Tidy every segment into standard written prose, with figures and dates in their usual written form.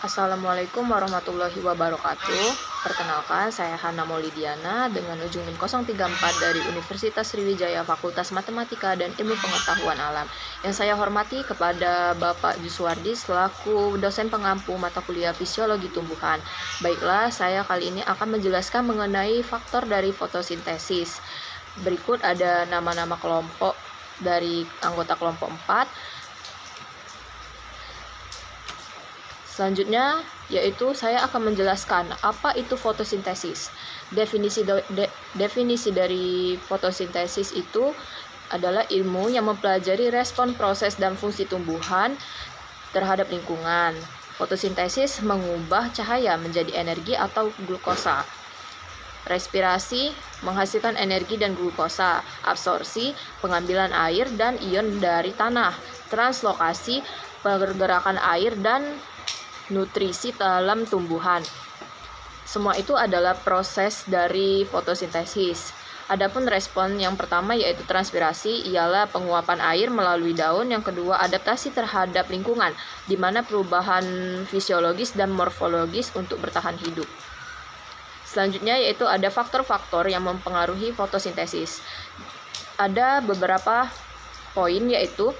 Assalamualaikum warahmatullahi wabarakatuh. Perkenalkan, saya Hana Maulidiana dengan ujung NIM 034 dari Universitas Sriwijaya Fakultas Matematika dan Ilmu Pengetahuan Alam. Yang saya hormati kepada Bapak Juswardi selaku dosen pengampu mata kuliah Fisiologi Tumbuhan. Baiklah, saya kali ini akan menjelaskan mengenai faktor dari fotosintesis. Berikut ada nama-nama kelompok dari anggota kelompok 4. Selanjutnya, yaitu saya akan menjelaskan apa itu fotosintesis. Definisi dari fotosintesis itu adalah ilmu yang mempelajari respon proses dan fungsi tumbuhan terhadap lingkungan. Fotosintesis mengubah cahaya menjadi energi atau glukosa. Respirasi menghasilkan energi dan glukosa. Absorpsi pengambilan air dan ion dari tanah. Translokasi pergerakan air dan nutrisi dalam tumbuhan. Semua itu adalah proses dari fotosintesis. Adapun respon yang pertama yaitu transpirasi ialah penguapan air melalui daun, yang kedua adaptasi terhadap lingkungan, di mana perubahan fisiologis dan morfologis untuk bertahan hidup. Selanjutnya yaitu ada faktor-faktor yang mempengaruhi fotosintesis. Ada beberapa poin yaitu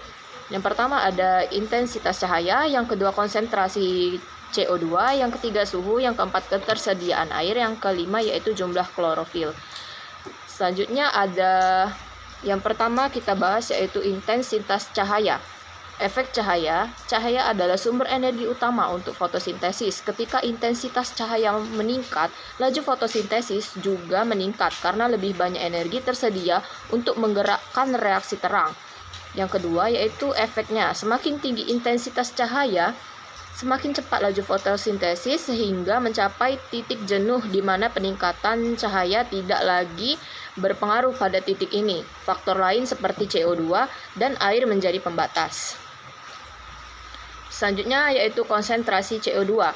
yang pertama ada intensitas cahaya, yang kedua konsentrasi CO2, yang ketiga suhu, yang keempat ketersediaan air, yang kelima yaitu jumlah klorofil. Selanjutnya ada yang pertama kita bahas yaitu intensitas cahaya. Efek cahaya adalah sumber energi utama untuk fotosintesis. Ketika intensitas cahaya meningkat, laju fotosintesis juga meningkat karena lebih banyak energi tersedia untuk menggerakkan reaksi terang. Yang kedua yaitu efeknya. Semakin tinggi intensitas cahaya, semakin cepat laju fotosintesis sehingga mencapai titik jenuh di mana peningkatan cahaya tidak lagi berpengaruh pada titik ini. Faktor lain seperti CO2 dan air menjadi pembatas. Selanjutnya yaitu konsentrasi CO2.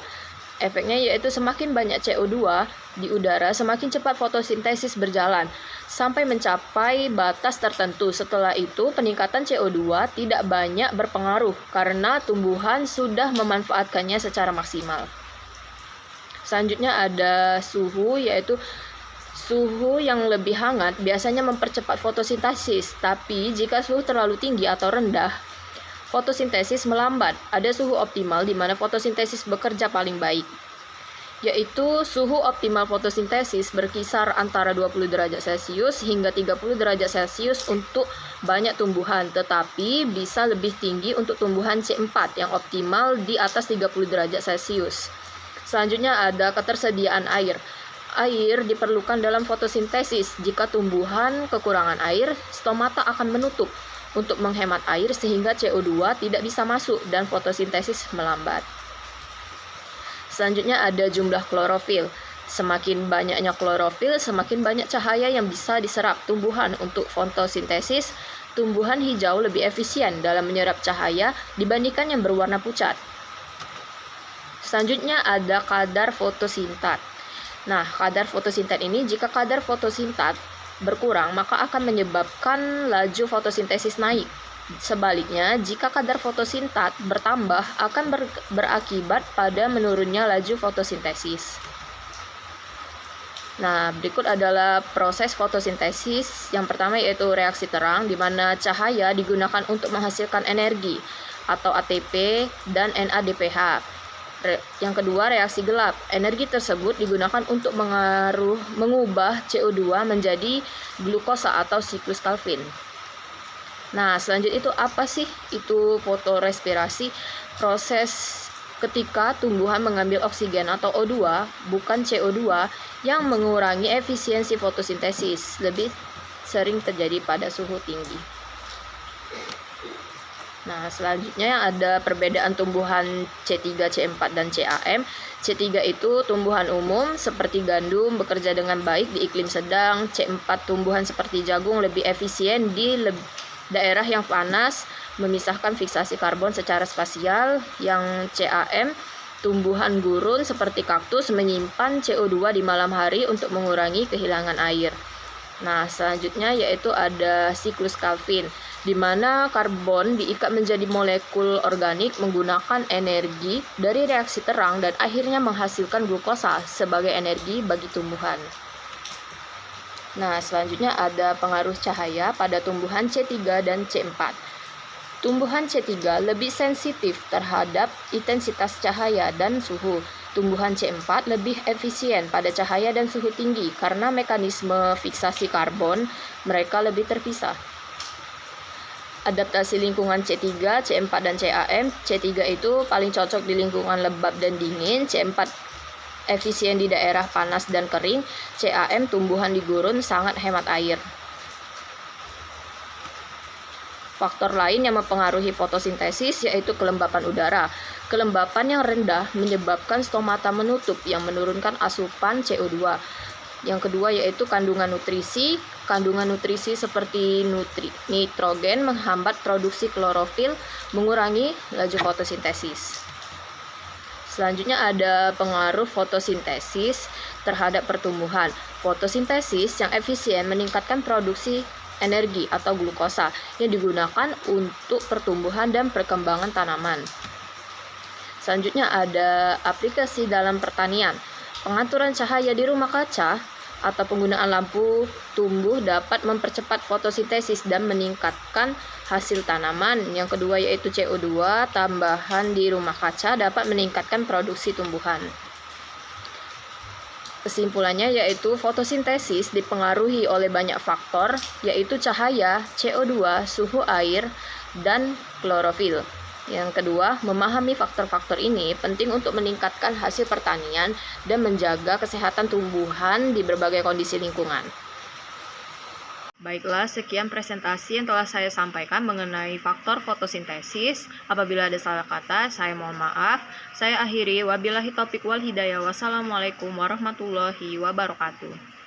Efeknya yaitu semakin banyak CO2 di udara, semakin cepat fotosintesis berjalan sampai mencapai batas tertentu. Setelah itu, peningkatan CO2 tidak banyak berpengaruh karena tumbuhan sudah memanfaatkannya secara maksimal. Selanjutnya ada suhu, yaitu suhu yang lebih hangat biasanya mempercepat fotosintesis, tapi jika suhu terlalu tinggi atau rendah, fotosintesis melambat. Ada suhu optimal di mana fotosintesis bekerja paling baik, yaitu suhu optimal fotosintesis berkisar antara 20 derajat Celcius hingga 30 derajat Celcius untuk banyak tumbuhan, tetapi bisa lebih tinggi untuk tumbuhan C4 yang optimal di atas 30 derajat Celcius. Selanjutnya ada ketersediaan air. Air diperlukan dalam fotosintesis. Jika tumbuhan kekurangan air, stomata akan menutup untuk menghemat air sehingga CO2 tidak bisa masuk dan fotosintesis melambat. Selanjutnya ada jumlah klorofil. Semakin banyaknya klorofil, semakin banyak cahaya yang bisa diserap tumbuhan untuk fotosintesis. Tumbuhan hijau lebih efisien dalam menyerap cahaya dibandingkan yang berwarna pucat. Selanjutnya ada kadar fotosintat. Nah, kadar fotosintat ini, jika kadar fotosintat berkurang, maka akan menyebabkan laju fotosintesis naik. Sebaliknya, jika kadar fotosintat bertambah, akan berakibat pada menurunnya laju fotosintesis. Nah, berikut adalah proses fotosintesis. Yang pertama yaitu reaksi terang, di mana cahaya digunakan untuk menghasilkan energi atau ATP dan NADPH. Yang kedua, reaksi gelap. Energi tersebut digunakan untuk mengubah CO2 menjadi glukosa atau siklus Calvin. Nah, selanjutnya itu apa sih itu fotorespirasi? Proses ketika tumbuhan mengambil oksigen atau O2, bukan CO2, yang mengurangi efisiensi fotosintesis. Lebih sering terjadi pada suhu tinggi. Nah, selanjutnya ada perbedaan tumbuhan C3, C4, dan CAM. C3 itu tumbuhan umum seperti gandum bekerja dengan baik di iklim sedang. C4 tumbuhan seperti jagung lebih efisien di daerah yang panas, memisahkan fiksasi karbon secara spasial. Yang CAM tumbuhan gurun seperti kaktus menyimpan CO2 di malam hari untuk mengurangi kehilangan air. Nah, selanjutnya yaitu ada siklus Calvin, di mana karbon diikat menjadi molekul organik menggunakan energi dari reaksi terang dan akhirnya menghasilkan glukosa sebagai energi bagi tumbuhan. Nah, selanjutnya ada pengaruh cahaya pada tumbuhan C3 dan C4. Tumbuhan C3 lebih sensitif terhadap intensitas cahaya dan suhu. Tumbuhan C4 lebih efisien pada cahaya dan suhu tinggi karena mekanisme fiksasi karbon mereka lebih terpisah. Adaptasi lingkungan C3, C4, dan CAM. C3 itu paling cocok di lingkungan lembab dan dingin, C4 efisien di daerah panas dan kering, CAM tumbuhan di gurun sangat hemat air. Faktor lain yang mempengaruhi fotosintesis yaitu kelembapan udara. Kelembapan yang rendah menyebabkan stomata menutup yang menurunkan asupan CO2. Yang kedua yaitu kandungan nutrisi. Kandungan nutrisi seperti nitrogen menghambat produksi klorofil, mengurangi laju fotosintesis. Selanjutnya ada pengaruh fotosintesis terhadap pertumbuhan. Fotosintesis yang efisien meningkatkan produksi energi atau glukosa yang digunakan untuk pertumbuhan dan perkembangan tanaman. Selanjutnya ada aplikasi dalam pertanian. Pengaturan cahaya di rumah kaca atau penggunaan lampu tumbuh dapat mempercepat fotosintesis dan meningkatkan hasil tanaman. Yang kedua yaitu CO2 tambahan di rumah kaca dapat meningkatkan produksi tumbuhan. Kesimpulannya yaitu fotosintesis dipengaruhi oleh banyak faktor, yaitu cahaya, CO2, suhu air, dan klorofil. Yang kedua, memahami faktor-faktor ini penting untuk meningkatkan hasil pertanian dan menjaga kesehatan tumbuhan di berbagai kondisi lingkungan. Baiklah, sekian presentasi yang telah saya sampaikan mengenai faktor fotosintesis. Apabila ada salah kata, saya mohon maaf. Saya akhiri, wabillahi taufiq wal hidayah. Wassalamualaikum warahmatullahi wabarakatuh.